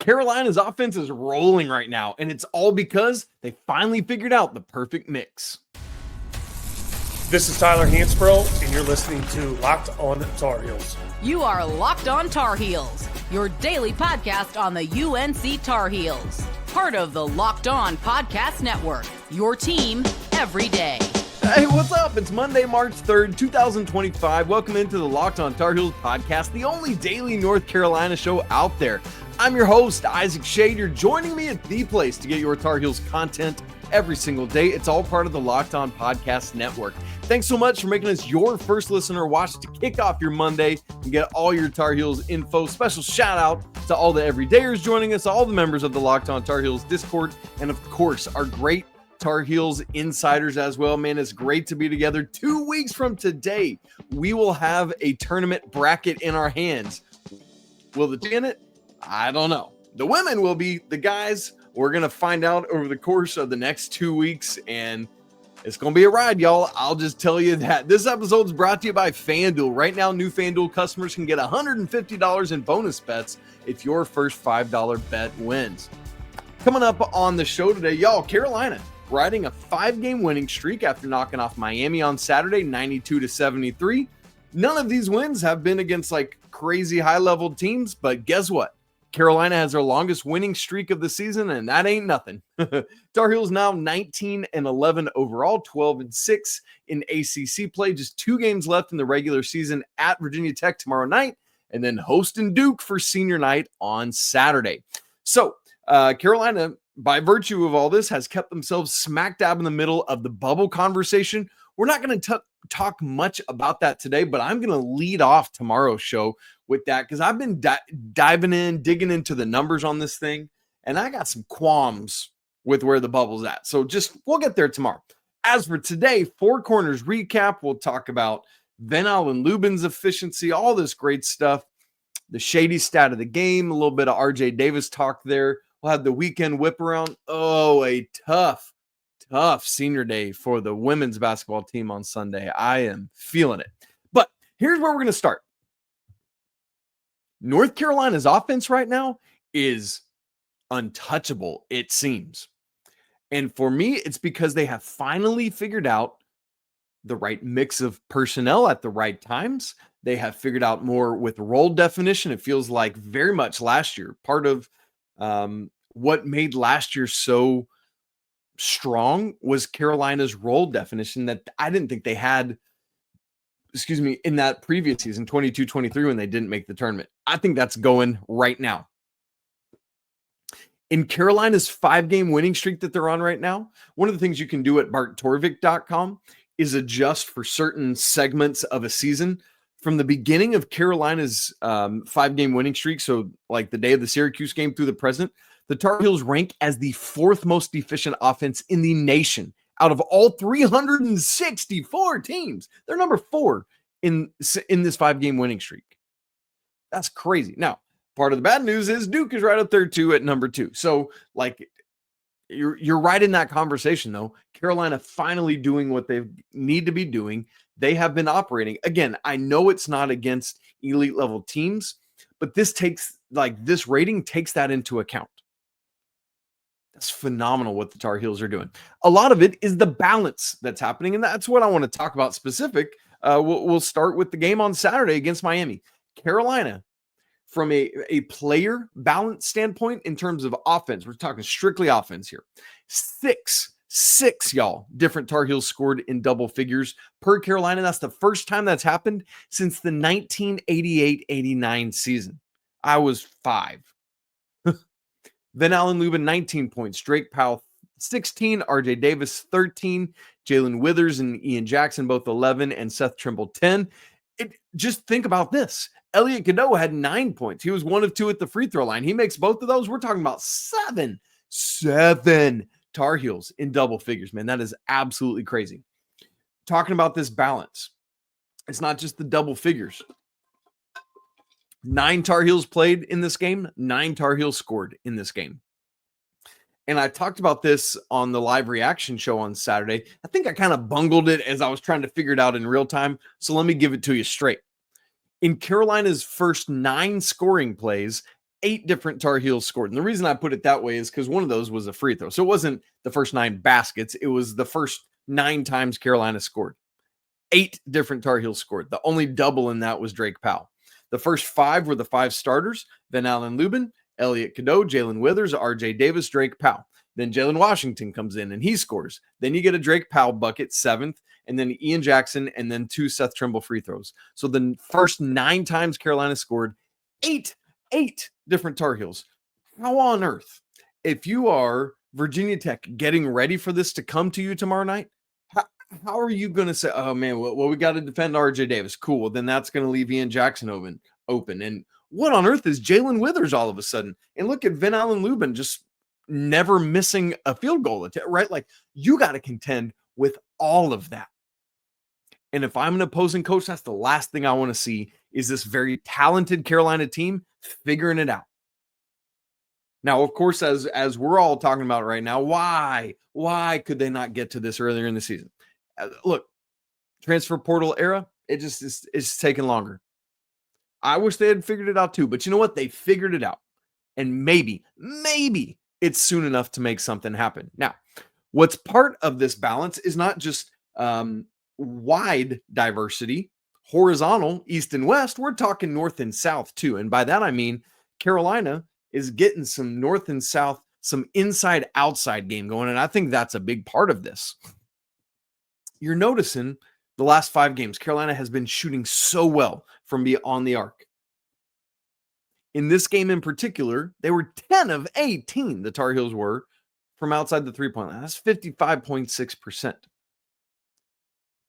Carolina's offense is rolling right now, and it's all because they finally figured out the perfect mix. This is Tyler Hansborough, and you're listening to Locked On Tar Heels. You are Locked On Tar Heels, your daily podcast on the UNC Tar Heels. Part of the Locked On Podcast Network, your team every day. Hey, what's up? It's Monday, March 3rd, 2025. Welcome into the Locked On Tar Heels podcast, the only daily North Carolina show out there. I'm your host, Isaac Schade. You're joining me at the place to get your Tar Heels content every single day. It's all part of the Locked On Podcast Network. Thanks so much for making us your first listener or watch to kick off your Monday and get all your Tar Heels info. Special shout out to all the everydayers joining us, all the members of the Locked On Tar Heels Discord, and of course, our great Tar Heels insiders as well. Man, it's great to be together. 2 weeks from today, we will have a tournament bracket in our hands. Will the team in it? I don't know. The women will be. The guys, we're going to find out over the course of the next 2 weeks, and it's going to be a ride, y'all. I'll just tell you that. This episode is brought to you by FanDuel. Right now, new FanDuel customers can get $150 in bonus bets if your first $5 bet wins. Coming up on the show today, y'all, Carolina riding a 5-game winning streak after knocking off Miami on Saturday, 92-73. None of these wins have been against like crazy high-level teams, but guess what? Carolina has their longest winning streak of the season, and that ain't nothing. Tar Heels now 19-11 overall, 12-6 in ACC play. Just 2 games left in the regular season at Virginia Tech tomorrow night, and then hosting Duke for senior night on Saturday. So Carolina, by virtue of all this, has kept themselves smack dab in the middle of the bubble conversation. We're not going to talk much about that today, but I'm going to lead off tomorrow's show with that because I've been digging into the numbers on this thing, and I got some qualms with where the bubble's at. So we'll get there tomorrow. As for today, Four Corners recap. We'll talk about Ven-Allen Lubin's efficiency, all this great stuff, the shady stat of the game, a little bit of RJ Davis talk there. We'll have the weekend whip around. Oh, a tough senior day for the women's basketball team on Sunday. I am feeling it. But here's where we're going to start. North Carolina's offense right now is untouchable, it seems. And for me, it's because they have finally figured out the right mix of personnel at the right times. They have figured out more with role definition. It feels like very much last year. Part of what made last year so strong was Carolina's role definition that I didn't think they had, in that previous season, 22-23, when they didn't make the tournament. I think that's going right now. In Carolina's 5-game winning streak that they're on right now, one of the things you can do at barttorvik.com is adjust for certain segments of a season. From the beginning of Carolina's 5-game winning streak, so like the day of the Syracuse game through the present, the Tar Heels rank as the 4th most efficient offense in the nation out of all 364 teams. They're number 4 in this 5-game winning streak. That's crazy. Now, part of the bad news is Duke is right up there too at number 2. So like you're right in that conversation though. Carolina finally doing what they need to be doing. They have been operating. Again, I know it's not against elite level teams, but this rating takes that into account. That's phenomenal what the Tar Heels are doing. A lot of it is the balance that's happening, and that's what I want to talk about specific. We'll start with the game on Saturday against Miami. Carolina, from a player balance standpoint in terms of offense, we're talking strictly offense here. Six, y'all, different Tar Heels scored in double figures per Carolina. That's the first time that's happened since the 1988-89 season. I was 5. Ven-Allen Lubin, 19 points. Drake Powell, 16. RJ Davis, 13. Jaylen Withers and Ian Jackson, both 11. And Seth Trimble, 10. Just think about this. Elliot Cadeau had 9 points. He was 1 of 2 at the free throw line. He makes both of those. We're talking about 7 Tar Heels in double figures, man. That is absolutely crazy. Talking about this balance. It's not just the double figures. 9 Tar Heels played in this game. 9 Tar Heels scored in this game. And I talked about this on the live reaction show on Saturday. I think I kind of bungled it as I was trying to figure it out in real time. So let me give it to you straight. In Carolina's first 9 scoring plays, 8 different Tar Heels scored. And the reason I put it that way is because one of those was a free throw. So it wasn't the first 9 baskets. It was the first 9 times Carolina scored. 8 different Tar Heels scored. The only double in that was Drake Powell. The first 5 were the 5 starters: Ven-Allen Lubin, Elliot, Cadeau, Jaylen Withers, RJ Davis, Drake Powell. Then Jalen Washington comes in and he scores. Then you get a Drake Powell bucket, 7th, and then Ian Jackson, and then 2 Seth Trimble free throws. So the first 9 times Carolina scored, 8 different Tar Heels. How on earth, if you are Virginia Tech getting ready for this to come to you tomorrow night, how are you going to say, oh man, well, we got to defend RJ Davis? Cool. Well, then that's going to leave Ian Jackson open. And what on earth is Jaylen Withers all of a sudden? And look at Ven-Allen Lubin just never missing a field goal attempt, right? Like, you got to contend with all of that. And if I'm an opposing coach, that's the last thing I want to see, is this very talented Carolina team figuring it out. Now, of course, as we're all talking about right now, why could they not get to this earlier in the season? Look, transfer portal era, it's taking longer. I wish they had figured it out too, but you know what? They figured it out. And maybe it's soon enough to make something happen. Now, what's part of this balance is not just wide diversity, horizontal, east and west. We're talking north and south too. And by that, I mean Carolina is getting some north and south, some inside outside game going. And I think that's a big part of this. You're noticing the last 5 games, Carolina has been shooting so well from beyond the arc. In this game in particular, they were 10 of 18, the Tar Heels were, from outside the three-point line. That's 55.6%.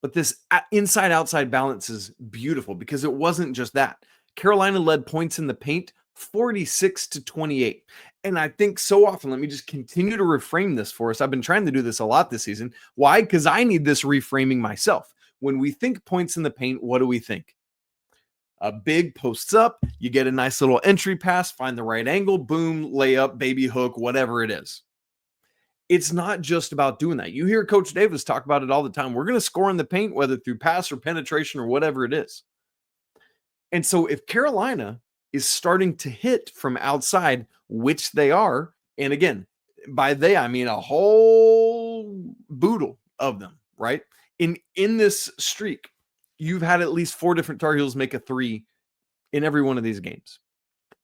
But this inside-outside balance is beautiful because it wasn't just that. Carolina led points in the paint 46-28. And I think so often, let me just continue to reframe this for us. I've been trying to do this a lot this season. Why? Because I need this reframing myself. When we think points in the paint, what do we think? A big posts up, you get a nice little entry pass, find the right angle, boom, layup, baby hook, whatever it is. It's not just about doing that. You hear Coach Davis talk about it all the time. We're going to score in the paint, whether through pass or penetration or whatever it is. And so if Carolina is starting to hit from outside, which they are, and again, by they, I mean a whole boodle of them, right? In this streak, you've had at least 4 different Tar Heels make a 3 in every one of these games.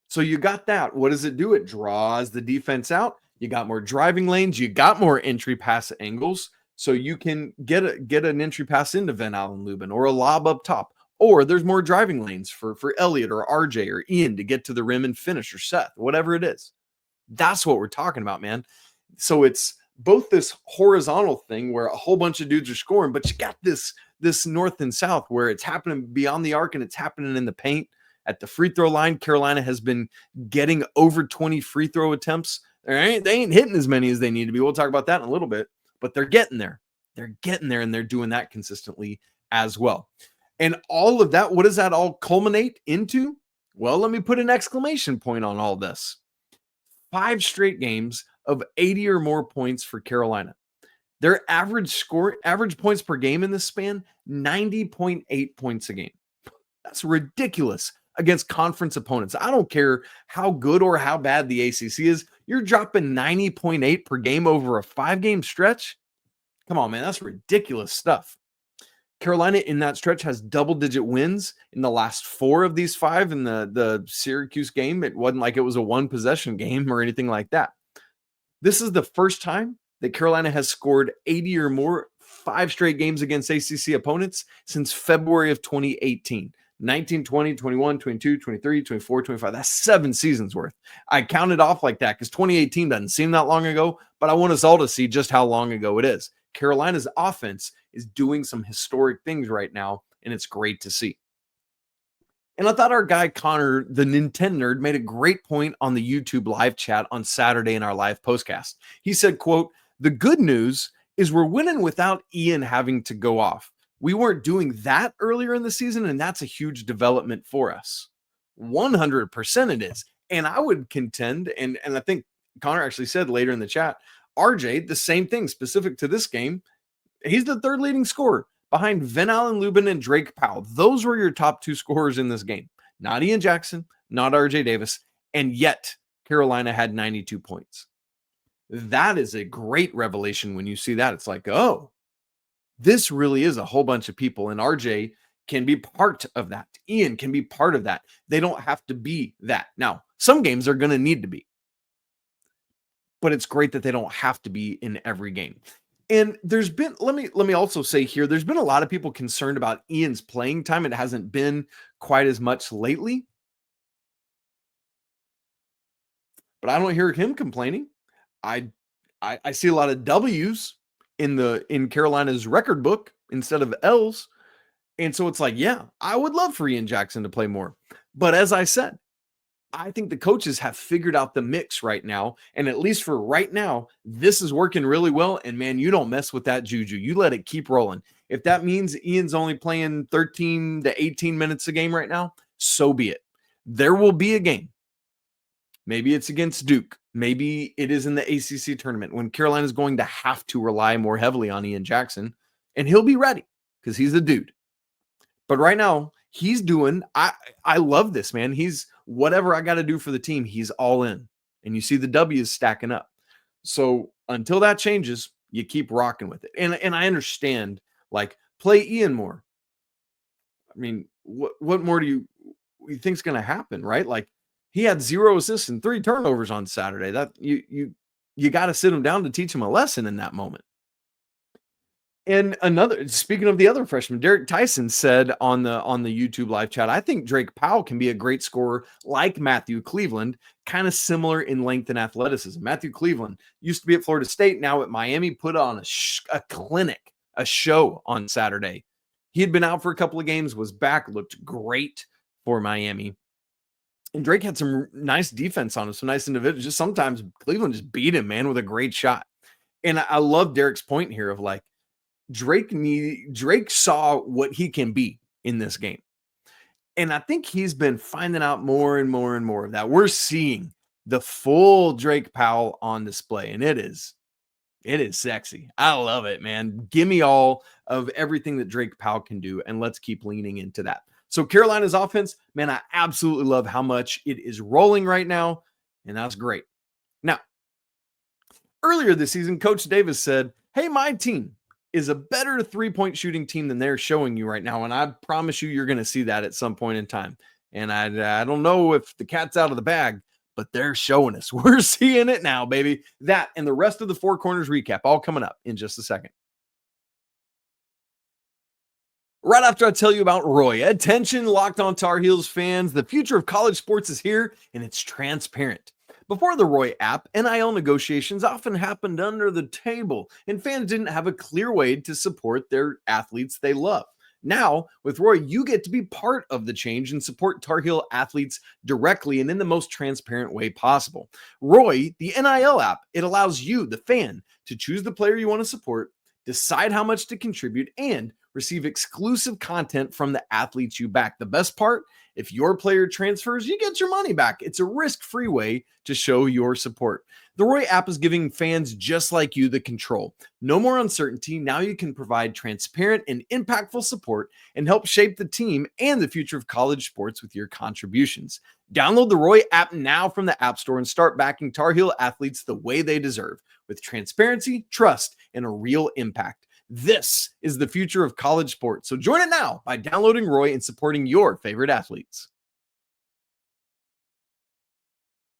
So you got that. What does it do? It draws the defense out. You got more driving lanes. You got more entry pass angles. So you can get an entry pass into Ven-Allen Lubin or a lob up top. Or there's more driving lanes for Elliot or RJ or Ian to get to the rim and finish, or Seth, whatever it is. That's what we're talking about, man. So it's both this horizontal thing where a whole bunch of dudes are scoring, but you got this north and south where it's happening beyond the arc and it's happening in the paint. At the free throw line, Carolina has been getting over 20 free throw attempts. They ain't hitting as many as they need to be. We'll talk about that in a little bit, but they're getting there. They're getting there, and they're doing that consistently as well. And all of that, what does that all culminate into? Well, let me put an exclamation point on all this. 5 straight games of 80 or more points for Carolina. Their average points per game in this span, 90.8 points a game. That's ridiculous against conference opponents. I don't care how good or how bad the ACC is. You're dropping 90.8 per game over a 5-game stretch. Come on, man. That's ridiculous stuff. Carolina in that stretch has double-digit wins in the last 4 of these 5 in the Syracuse game. It wasn't like it was a 1-possession game or anything like that. This is the first time that Carolina has scored 80 or more 5 straight games against ACC opponents since February of 2018. 19, 20, 21, 22, 23, 24, 25. That's 7 seasons worth. I counted off like that because 2018 doesn't seem that long ago, but I want us all to see just how long ago it is. Carolina's offense is doing some historic things right now, and it's great to see. And I thought our guy Connor, the Nintendo nerd, made a great point on the YouTube live chat on Saturday in our live postcast. He said, quote, "The good news is we're winning without Ian having to go off. We weren't doing that earlier in the season, and that's a huge development for us." 100% it is. And I would contend, and I think Connor actually said later in the chat, RJ, the same thing specific to this game. He's the 3rd leading scorer behind Ven-Allen Lubin and Drake Powell. Those were your top 2 scorers in this game. Not Ian Jackson, not RJ Davis. and yet Carolina had 92 points. That is a great revelation when you see that. It's like, oh, this really is a whole bunch of people, and RJ can be part of that. Ian can be part of that. They don't have to be that. Now, some games are going to need to be, but it's great that they don't have to be in every game. And there's been, let me also say here, there's been a lot of people concerned about Ian's playing time. It hasn't been quite as much lately, but I don't hear him complaining. I see a lot of W's in Carolina's record book instead of L's. And so it's like, yeah, I would love for Ian Jackson to play more. But as I said, I think the coaches have figured out the mix right now. And at least for right now, this is working really well. And man, you don't mess with that juju. You let it keep rolling. If that means Ian's only playing 13 to 18 minutes a game right now, so be it. There will be a game. Maybe it's against Duke. Maybe it is in the ACC tournament when Carolina is going to have to rely more heavily on Ian Jackson. And he'll be ready because he's a dude. But right now, he's doing, I love this, man. He's whatever I got to do for the team, he's all in. And you see the W's stacking up. So until that changes, you keep rocking with it. And I understand, like, play Ian more. I mean, what more do you think's going to happen, right? Like, he had 0 assists and 3 turnovers on Saturday. That you got to sit him down to teach him a lesson in that moment. And speaking of the other freshman, Derek Tyson said on the YouTube live chat, I think Drake Powell can be a great scorer like Matthew Cleveland, kind of similar in length and athleticism. Matthew Cleveland used to be at Florida State, now at Miami, put on a clinic, a show on Saturday. He had been out for a couple of games, was back, looked great for Miami. And Drake had some nice defense on him, some nice individuals. Just sometimes Cleveland just beat him, man, with a great shot. And I love Derek's point here of like, Drake saw what he can be in this game. And I think he's been finding out more and more and more of that. We're seeing the full Drake Powell on display, and it is sexy. I love it, man. Give me all of everything that Drake Powell can do, and let's keep leaning into that. So Carolina's offense, man, I absolutely love how much it is rolling right now, and that's great. Now, earlier this season, Coach Davis said, hey, my team is a better three-point shooting team than they're showing you right now. And I promise you're going to see that at some point in time. And I don't know if the cat's out of the bag, but they're showing us. We're seeing it now, baby. That and the rest of the Four Corners recap all coming up in just a second. Right after I tell you about Roy, attention Locked On Tar Heels fans, the future of college sports is here and it's transparent. Before the Roy app, NIL negotiations often happened under the table, and fans didn't have a clear way to support their athletes they love. Now, with Roy, you get to be part of the change and support Tar Heel athletes directly and in the most transparent way possible. Roy, the NIL app, it allows you, the fan, to choose the player you want to support, decide how much to contribute, and receive exclusive content from the athletes you back. The best part, if your player transfers, you get your money back. It's a risk-free way to show your support. The Roy app is giving fans just like you the control. No more uncertainty. Now you can provide transparent and impactful support and help shape the team and the future of college sports with your contributions. Download the Roy app now from the App Store and start backing Tar Heel athletes the way they deserve, with transparency, trust, and a real impact. This is the future of college sports. So join it now by downloading Roy and supporting your favorite athletes.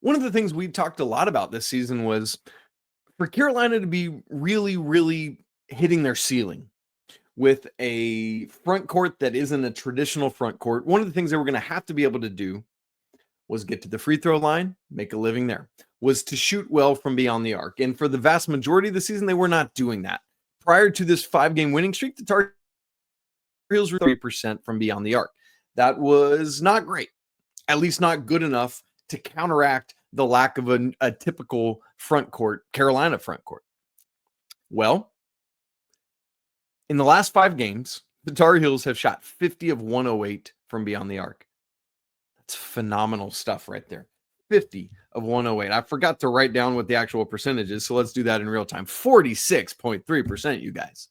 One of the things we talked a lot about this season was for Carolina to be really, really hitting their ceiling with a front court that isn't a traditional front court. One of the things they were going to have to be able to do was get to the free throw line, make a living there, was to shoot well from beyond the arc. And for the vast majority of the season, they were not doing that. Prior to this 5-game winning streak, the Tar Heels were 30% from beyond the arc. That was not great, at least not good enough to counteract the lack of a typical front court, Carolina front court. Well, in the last 5 games, the Tar Heels have shot 50 of 108 from beyond the arc. That's phenomenal stuff right there. 50 of 108. I forgot to write down what the actual percentage is, so let's do that in real time. 46.3%, you guys.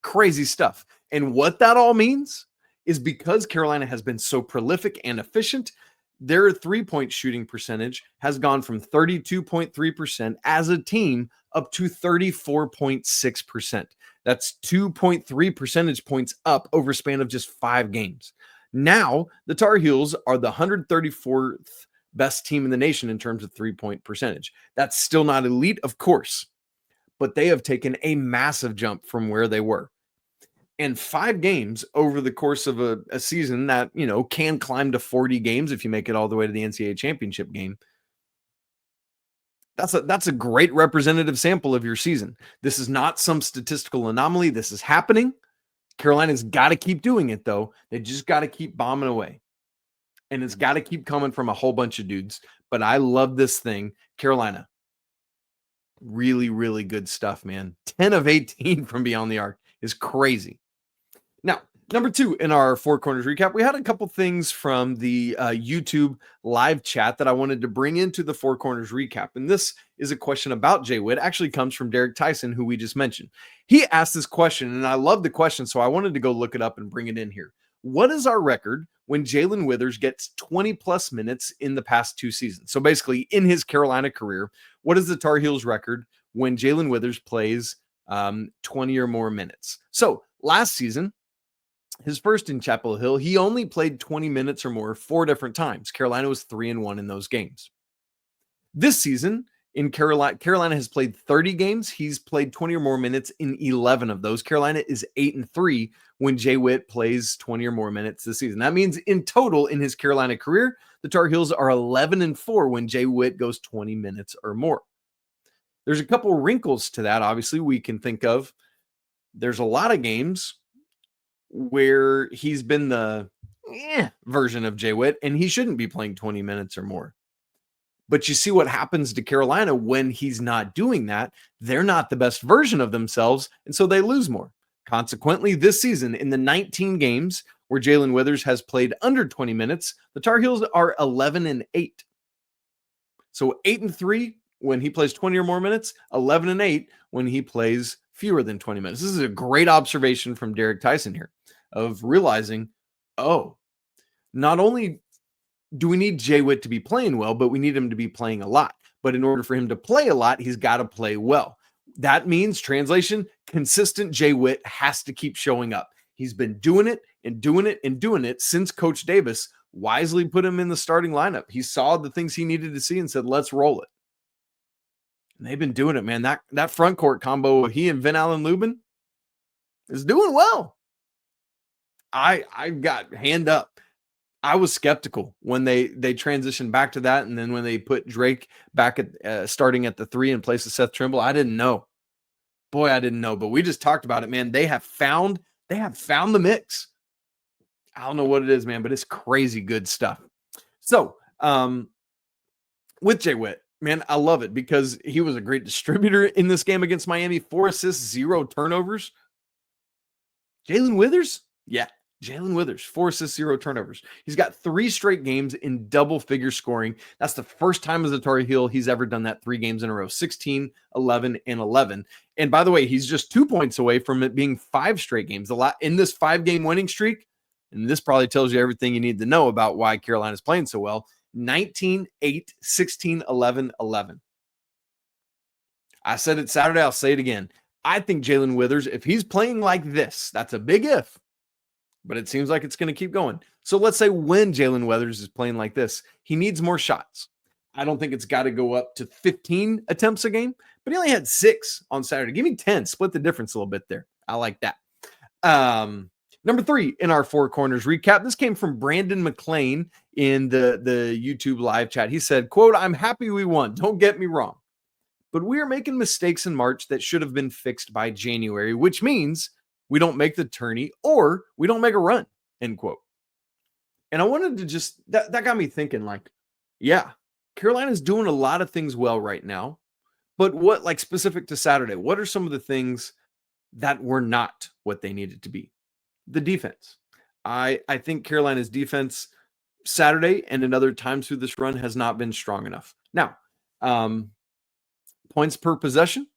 Crazy stuff. And what that all means is because Carolina has been so prolific and efficient, their three-point shooting percentage has gone from 32.3% as a team up to 34.6%. That's 2.3 percentage points up over a span of just 5 games. Now, the Tar Heels are the 134th best team in the nation in terms of three-point percentage. That's still not elite, of course, but they have taken a massive jump from where they were. And 5 games over the course of a season that, can climb to 40 games if you make it all the way to the NCAA championship game. That's a great representative sample of your season. This is not some statistical anomaly. This is happening. Carolina's got to keep doing it, though. They just got to keep bombing away. And it's got to keep coming from a whole bunch of dudes. But I love this thing. Carolina, really, really good stuff, man. 10 of 18 from beyond the arc is crazy. Now, number 2 in our Four Corners recap, we had a couple things from the YouTube live chat that I wanted to bring into the Four Corners recap. And this is a question about Jay Witt. Actually comes from Derek Tyson, who we just mentioned. He asked this question, and I love the question, so I wanted to go look it up and bring it in here. What is our record when Jae'lyn Withers gets 20-plus minutes in the past 2 seasons? So basically, in his Carolina career, what is the Tar Heels record when Jae'lyn Withers plays 20 or more minutes? So last season, his first in Chapel Hill, he only played 20 minutes or more 4 different times. Carolina was 3-1 in those games. This season, in Carolina has played 30 games. He's played 20 or more minutes in 11 of those. Carolina is 8-3 when Jay Witt plays 20 or more minutes this season. That means in total in his Carolina career, the Tar Heels are 11-4 when Jay Witt goes 20 minutes or more. There's a couple wrinkles to that. Obviously, we can think of. There's a lot of games where he's been the version of Jay Witt, and he shouldn't be playing 20 minutes or more. But you see what happens to Carolina when he's not doing that. They're not the best version of themselves, and so they lose more. Consequently, this season, in the 19 games where Jaylen Withers has played under 20 minutes, the Tar Heels are 11-8. So 8-3 when he plays 20 or more minutes, 11-8 when he plays fewer than 20 minutes. This is a great observation from Derek Tyson here of realizing, not only do we need Jay Witt to be playing well, but we need him to be playing a lot. But in order for him to play a lot, he's got to play well. That means, translation, consistent Jay Witt has to keep showing up. He's been doing it and doing it and doing it since Coach Davis wisely put him in the starting lineup. He saw the things he needed to see and said, let's roll it. And they've been doing it, man. That front court combo of he and Ven-Allen Lubin is doing well. I got hand up. I was skeptical when they transitioned back to that, and then when they put Drake back at starting at the 3 in place of Seth Trimble, I didn't know. Boy, I didn't know. But we just talked about it, man. They have found the mix. I don't know what it is, man, but it's crazy good stuff. So, with Jay Witt, man, I love it because he was a great distributor in this game against Miami. 4 assists, 0 turnovers. Jaylen Withers? Yeah. Jaylen Withers, 4 assists, 0 turnovers. He's got 3 straight games in double-figure scoring. That's the first time as a Tar Heel he's ever done that 3 games in a row, 16, 11, and 11. And by the way, he's just 2 points away from it being 5 straight games. A lot in this 5-game winning streak, and this probably tells you everything you need to know about why Carolina's playing so well, 19, 8, 16, 11, 11. I said it Saturday, I'll say it again. I think Jaylen Withers, if he's playing like this, that's a big if, but it seems like it's going to keep going. So let's say when Jaylen Withers is playing like this, he needs more shots. I don't think it's got to go up to 15 attempts a game, but he only had 6 on Saturday. Give me 10, split the difference a little bit there. I like that. Number 3 in our 4 corners recap. This came from Brandon McLean in the YouTube live chat. He said, quote, "I'm happy we won. Don't get me wrong, but we are making mistakes in March that should have been fixed by January, which means we don't make the tourney or we don't make a run," end quote. And I wanted to just, that got me thinking like, yeah, Carolina's doing a lot of things well right now, but what, like specific to Saturday, what are some of the things that were not what they needed to be? The defense. I think Carolina's defense Saturday and in other times through this run has not been strong enough. Now, points per possession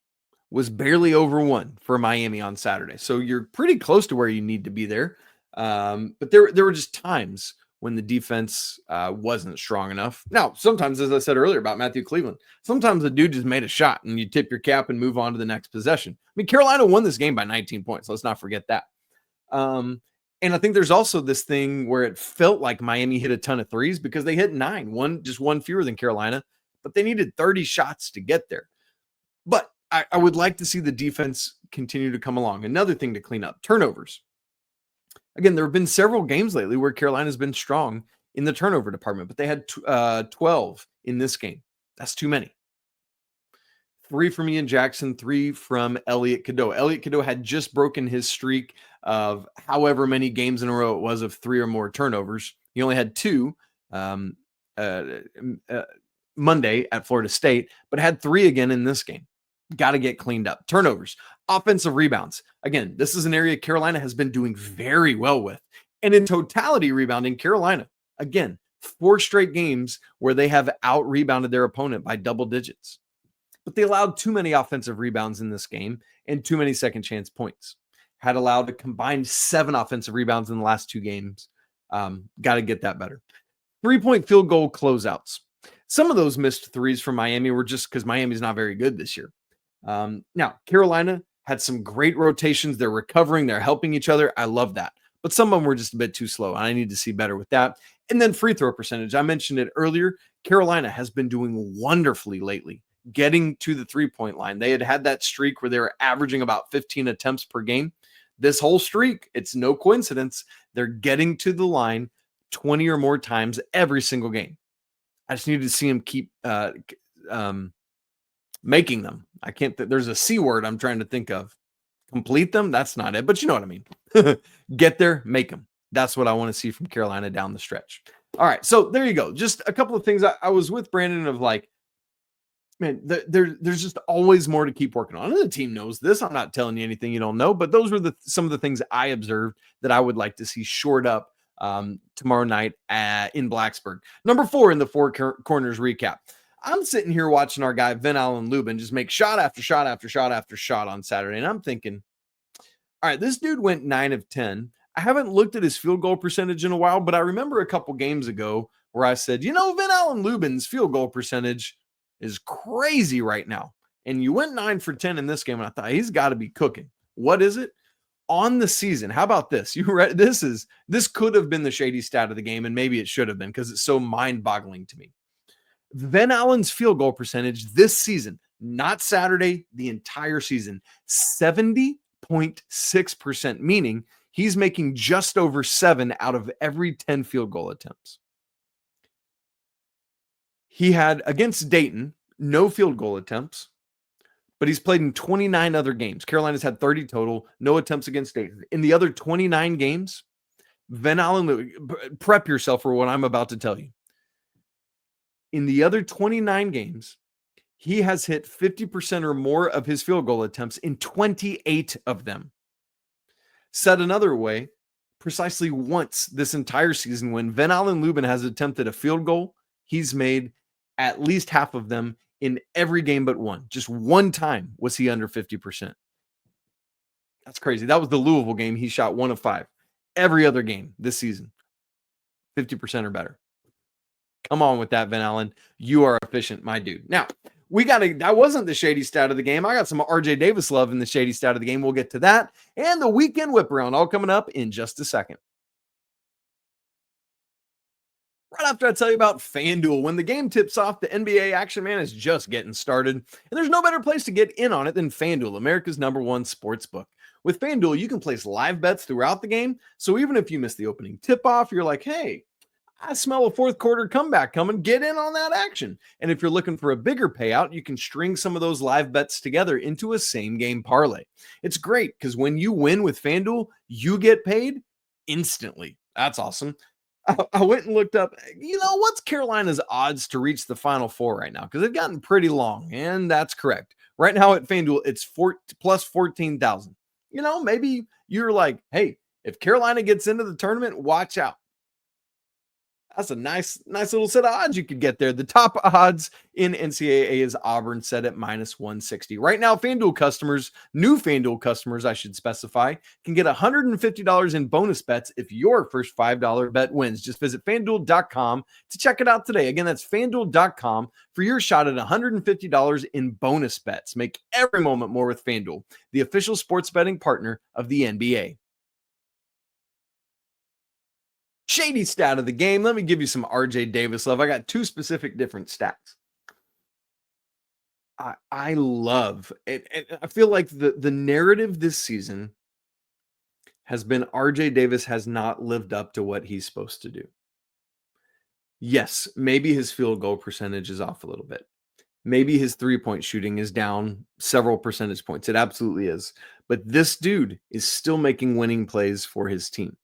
was barely over 1 for Miami on Saturday. So you're pretty close to where you need to be there. But there were just times when the defense wasn't strong enough. Now, sometimes, as I said earlier about Matthew Cleveland, sometimes the dude just made a shot and you tip your cap and move on to the next possession. I mean, Carolina won this game by 19 points. Let's not forget that. And I think there's also this thing where it felt like Miami hit a ton of threes because they hit 9, just one fewer than Carolina, but they needed 30 shots to get there. But I would like to see the defense continue to come along. Another thing to clean up, turnovers. Again, there have been several games lately where Carolina's been strong in the turnover department, but they had 12 in this game. That's too many. 3 from Ian Jackson, 3 from Elliot Cadeau. Elliot Cadeau had just broken his streak of however many games in a row it was of 3 or more turnovers. He only had 2 Monday at Florida State, but had 3 again in this game. Got to get cleaned up. Turnovers, offensive rebounds. Again, this is an area Carolina has been doing very well with. And in totality rebounding, Carolina, again, 4 straight games where they have out-rebounded their opponent by double digits. But they allowed too many offensive rebounds in this game and too many second chance points. Had allowed a combined 7 offensive rebounds in the last 2 games. Got to get that better. 3-point field goal closeouts. Some of those missed threes from Miami were just because Miami's not very good this year. Now, Carolina had some great rotations. They're recovering. They're helping each other. I love that. But some of them were just a bit too slow. And I need to see better with that. And then free throw percentage. I mentioned it earlier. Carolina has been doing wonderfully lately, getting to the 3-point line. They had that streak where they were averaging about 15 attempts per game. This whole streak, it's no coincidence. They're getting to the line 20 or more times every single game. I just need to see them keep making them. I can't, there's a C word I'm trying to think of. Complete them? That's not it, but you know what I mean. Get there, make them. That's what I want to see from Carolina down the stretch. All right, so there you go. Just a couple of things. I was with Brandon of like, man, there's just always more to keep working on. And the team knows this. I'm not telling you anything you don't know, but those were some of the things I observed that I would like to see shored up tomorrow night in Blacksburg. Number 4 in the 4 corners recap. I'm sitting here watching our guy Ven-Allen Lubin just make shot after shot after shot after shot on Saturday, and I'm thinking, all right, this dude went 9 of 10. I haven't looked at his field goal percentage in a while, but I remember a couple games ago where I said, Ven-Allen Lubin's field goal percentage is crazy right now. And you went 9 for 10 in this game, and I thought he's got to be cooking. What is it? On the season, how about this? This could have been the shady stat of the game, and maybe it should have been because it's so mind-boggling to me. Ven-Allen's field goal percentage this season, not Saturday, the entire season, 70.6%, meaning he's making just over 7 out of every 10 field goal attempts. He had, against Dayton, no field goal attempts, but he's played in 29 other games. Carolina's had 30 total, no attempts against Dayton. In the other 29 games, Ven-Allen, prep yourself for what I'm about to tell you. In the other 29 games, he has hit 50% or more of his field goal attempts in 28 of them. Said another way, precisely once this entire season when Ven-Allen Lubin has attempted a field goal, he's made at least half of them in every game but one. Just one time was he under 50%. That's crazy. That was the Louisville game. He shot 1 of 5. Every other game this season, 50% or better. Come on with that, Ven-Allen. You are efficient, my dude. Now, that wasn't the shady stat of the game. I got some RJ Davis love in the shady stat of the game. We'll get to that. And the weekend whip around all coming up in just a second. Right after I tell you about FanDuel, when the game tips off, the NBA action, man, is just getting started. And there's no better place to get in on it than FanDuel, America's #1 sports book. With FanDuel, you can place live bets throughout the game. So even if you miss the opening tip-off, you're like, hey, I smell a fourth quarter comeback coming. Get in on that action. And if you're looking for a bigger payout, you can string some of those live bets together into a same game parlay. It's great because when you win with FanDuel, you get paid instantly. That's awesome. I went and looked up, what's Carolina's odds to reach the Final Four right now? Because they've gotten pretty long, and that's correct. Right now at FanDuel, it's plus 14,000. Maybe you're like, hey, if Carolina gets into the tournament, watch out. That's a nice little set of odds you could get there. The top odds in NCAA is Auburn, set at minus 160. Right now, FanDuel customers, new FanDuel customers, I should specify, can get $150 in bonus bets if your first $5 bet wins. Just visit FanDuel.com to check it out today. Again, that's FanDuel.com for your shot at $150 in bonus bets. Make every moment more with FanDuel, the official sports betting partner of the NBA. Shady stat of the game. Let me give you some RJ Davis love. I got two specific different stats. I love it. And I feel like the narrative this season has been RJ Davis has not lived up to what he's supposed to do. Yes, maybe his field goal percentage is off a little bit. Maybe his three-point shooting is down several percentage points. It absolutely is. But this dude is still making winning plays for his team.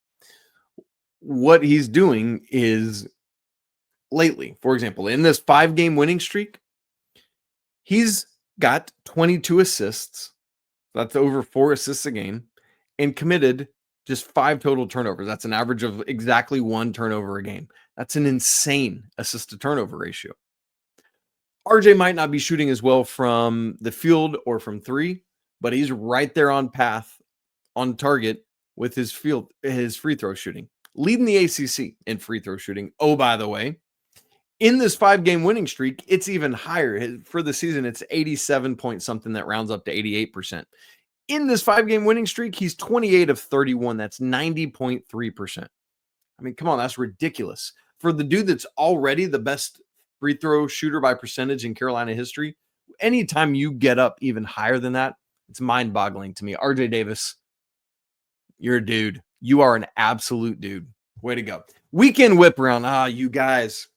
What he's doing is lately, for example, in this 5-game winning streak, he's got 22 assists. That's over 4 assists a game, and committed just 5 total turnovers. That's an average of exactly 1 turnover a game. That's an insane assist to turnover ratio. RJ might not be shooting as well from the field or from 3, but he's right there on path, on target with his free throw shooting. Leading the ACC in free throw shooting. Oh, by the way, in this 5-game winning streak, it's even higher. For the season, it's 87 point something that rounds up to 88%. In this 5-game winning streak, he's 28 of 31. That's 90.3%. I mean, come on, that's ridiculous. For the dude that's already the best free throw shooter by percentage in Carolina history, anytime you get up even higher than that, it's mind-boggling to me. RJ Davis, you're a dude. You are an absolute dude. Way to go. Weekend whip around. You guys.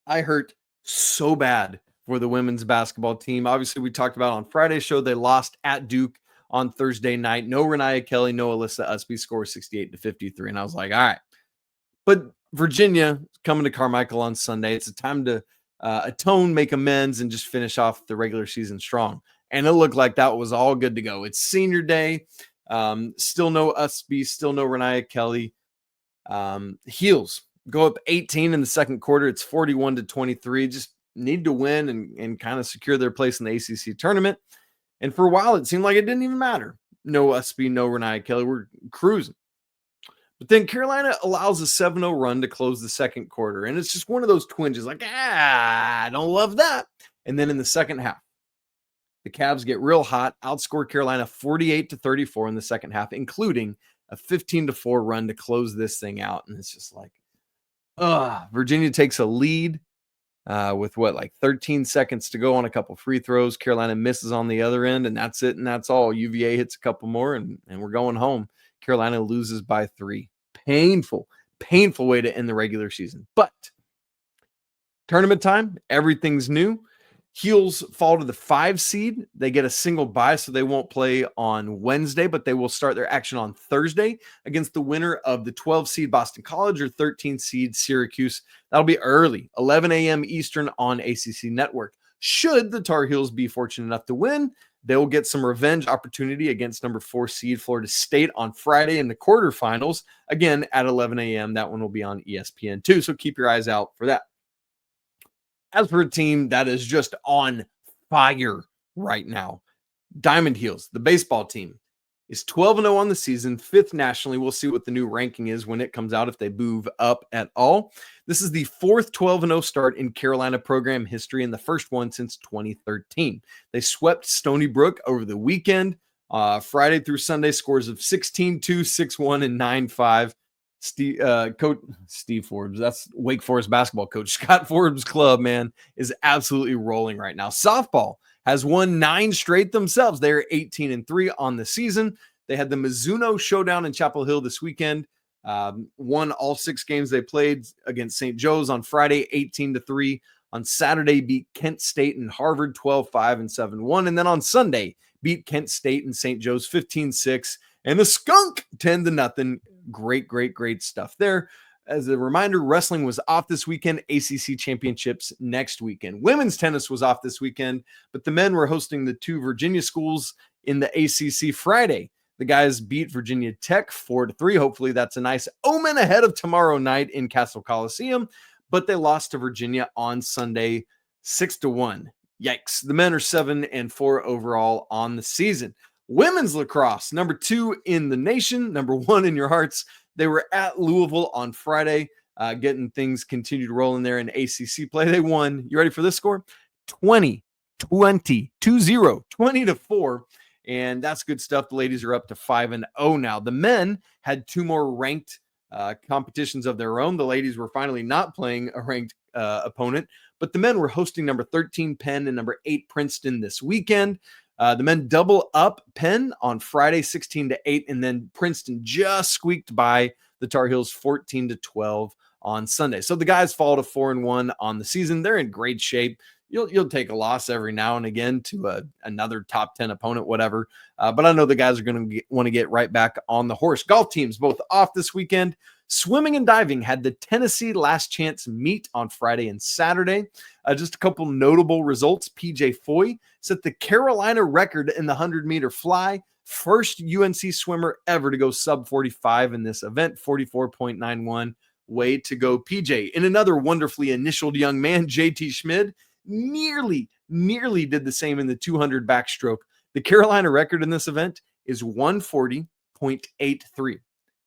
I hurt so bad for the women's basketball team. Obviously, we talked about on Friday's show, they lost at Duke on Thursday night. No Renaya Kelly, no Alyssa Usby, score 68-53. And I was like, all right. But Virginia coming to Carmichael on Sunday. It's a time to atone, make amends, and just finish off the regular season strong. And it looked like that was all good to go. It's senior day. Still no Usby, still no Renaya Kelly. Heels go up 18 in the second quarter. It's 41-23. Just need to win and kind of secure their place in the ACC tournament. And for a while, it seemed like it didn't even matter. No Usby, no Renaya Kelly. We're cruising. But then Carolina allows a 7-0 run to close the second quarter. And it's just one of those twinges like, I don't love that. And then in the second half, the Cavs get real hot, outscore Carolina 48-34 in the second half, including a 15-4 run to close this thing out. And it's just like, Virginia takes a lead with 13 seconds to go on a couple free throws. Carolina misses on the other end, and that's it, and that's all. UVA hits a couple more, and we're going home. Carolina loses by 3. Painful way to end the regular season. But tournament time, everything's new. Heels fall to the 5 seed. They get a single bye, so they won't play on Wednesday, but they will start their action on Thursday against the winner of the 12 seed Boston College or 13 seed Syracuse. That'll be early, 11 a.m. Eastern on ACC Network. Should the Tar Heels be fortunate enough to win, they will get some revenge opportunity against number 4 seed Florida State on Friday in the quarterfinals, again at 11 a.m. That one will be on ESPN2, so keep your eyes out for that. As for a team that is just on fire right now, Diamond Heels, the baseball team, is 12-0 on the season, 5th nationally. We'll see what the new ranking is when it comes out, if they move up at all. This is the 4th 12-0 start in Carolina program history and the first one since 2013. They swept Stony Brook over the weekend, Friday through Sunday, scores of 16-2, 6-1, and 9-5. Coach Steve Forbes, that's Wake Forest basketball coach. Scott Forbes' club, man, is absolutely rolling right now. Softball has won 9 straight themselves. They're 18-3 on the season. They had the Mizuno Showdown in Chapel Hill this weekend. Won all 6 games they played against St. Joe's on Friday, 18-3. On Saturday, beat Kent State and Harvard 12-5 and 7-1. And then on Sunday, beat Kent State and St. Joe's 15-6. And the Skunk 10-0. Great stuff there. As a reminder, wrestling was off this weekend. ACC championships next weekend. Women's tennis was off this weekend, but the men were hosting the 2 Virginia schools in the ACC Friday. The guys beat Virginia Tech 4-3. Hopefully that's a nice omen ahead of tomorrow night in Castle Coliseum, but they lost to Virginia on Sunday 6-1. Yikes. The men are 7-4 overall on the season. Women's lacrosse, number 2 in the nation, number 1 in your hearts. They were at Louisville on Friday, getting things continued rolling there in ACC play. They won. You ready for this score? 20-4. And that's good stuff. The ladies are up to 5-0 now. The men had 2 more ranked competitions of their own. The ladies were finally not playing a ranked opponent, but the men were hosting number 13 Penn and number 8 Princeton this weekend. The men double up Penn on Friday 16-8, and then Princeton just squeaked by the Tar Heels 14-12 on Sunday. So the guys fall to 4-1 on the season. They're in great shape. You'll take a loss every now and again to another top 10 opponent, whatever. But I know the guys are going to want to get right back on the horse. Golf teams both off this weekend. Swimming and diving had the Tennessee Last Chance meet on Friday and Saturday. Just a couple notable results. PJ Foy set the Carolina record in the 100-meter fly. First UNC swimmer ever to go sub 45 in this event, 44.91. Way to go, PJ. And another wonderfully initialed young man, JT Schmid, nearly did the same in the 200 backstroke. The Carolina record in this event is 140.83.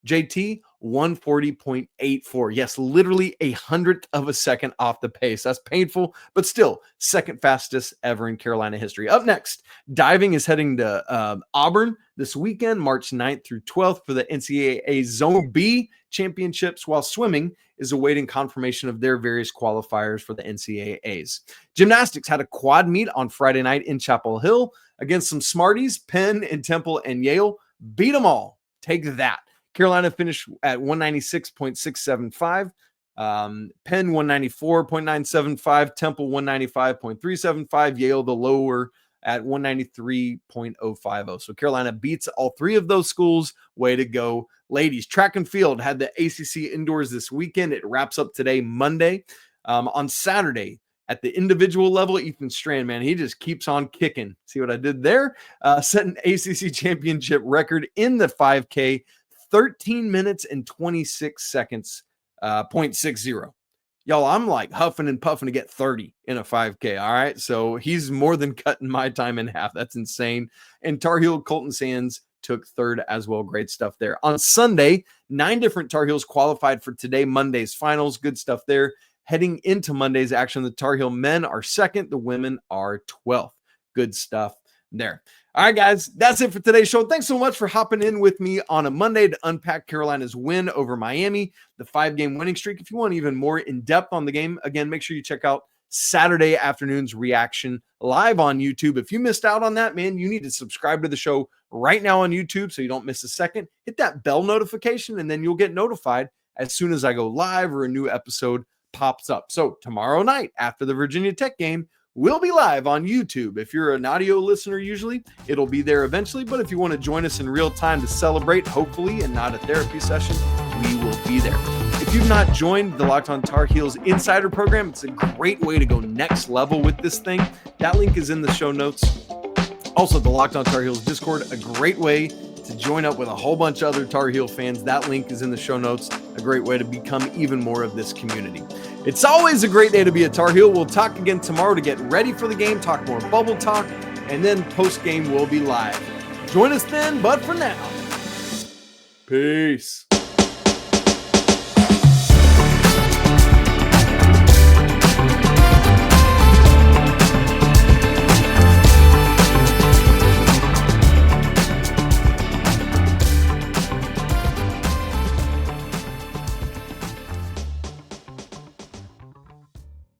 JT, 140.84. Yes, literally 100th of a second off the pace. That's painful, but still second fastest ever in Carolina history. Up next, diving is heading to Auburn this weekend, March 9th through 12th for the NCAA Zone B championships, while swimming is awaiting confirmation of their various qualifiers for the NCAAs. Gymnastics had a quad meet on Friday night in Chapel Hill against some smarties. Penn and Temple and Yale beat them all. Take that. Carolina finished at 196.675. Penn 194.975. Temple 195.375. Yale the lower at 193.050. So Carolina beats all 3 of those schools. Way to go, ladies. Track and field had the ACC indoors this weekend. It wraps up today, Monday. On Saturday, at the individual level, Ethan Strand, man, he just keeps on kicking. See what I did there? Set an ACC championship record in the 5K, 13 minutes and 26 seconds, 0.60. Y'all, I'm like huffing and puffing to get 30 in a 5K, all right? So he's more than cutting my time in half. That's insane. And Tar Heel Colton Sands took 3rd as well. Great stuff there. On Sunday, 9 different Tar Heels qualified for today, Monday's finals. Good stuff there. Heading into Monday's action, the Tar Heel men are 2nd. The women are 12th. Good stuff there. All right, guys, that's it for today's show. Thanks so much for hopping in with me on a Monday to unpack Carolina's win over Miami, the 5-game winning streak. If you want even more in-depth on the game, again, make sure you check out Saturday afternoon's reaction live on YouTube. If you missed out on that, man, you need to subscribe to the show right now on YouTube so you don't miss a second. Hit that bell notification, and then you'll get notified as soon as I go live or a new episode pops up. So tomorrow night after the Virginia Tech game, we'll be live on YouTube. If you're an audio listener, usually it'll be there eventually. But if you want to join us in real time to celebrate, hopefully, and not a therapy session, we will be there. If you've not joined the Locked On Tar Heels Insider Program, it's a great way to go next level with this thing. That link is in the show notes. Also, the Locked On Tar Heels Discord, a great way to join up with a whole bunch of other Tar Heel fans. That link is in the show notes. A great way to become even more of this community. It's always a great day to be a Tar Heel. We'll talk again tomorrow to get ready for the game, talk more bubble talk, and then post-game we'll be live. Join us then, but for now, peace.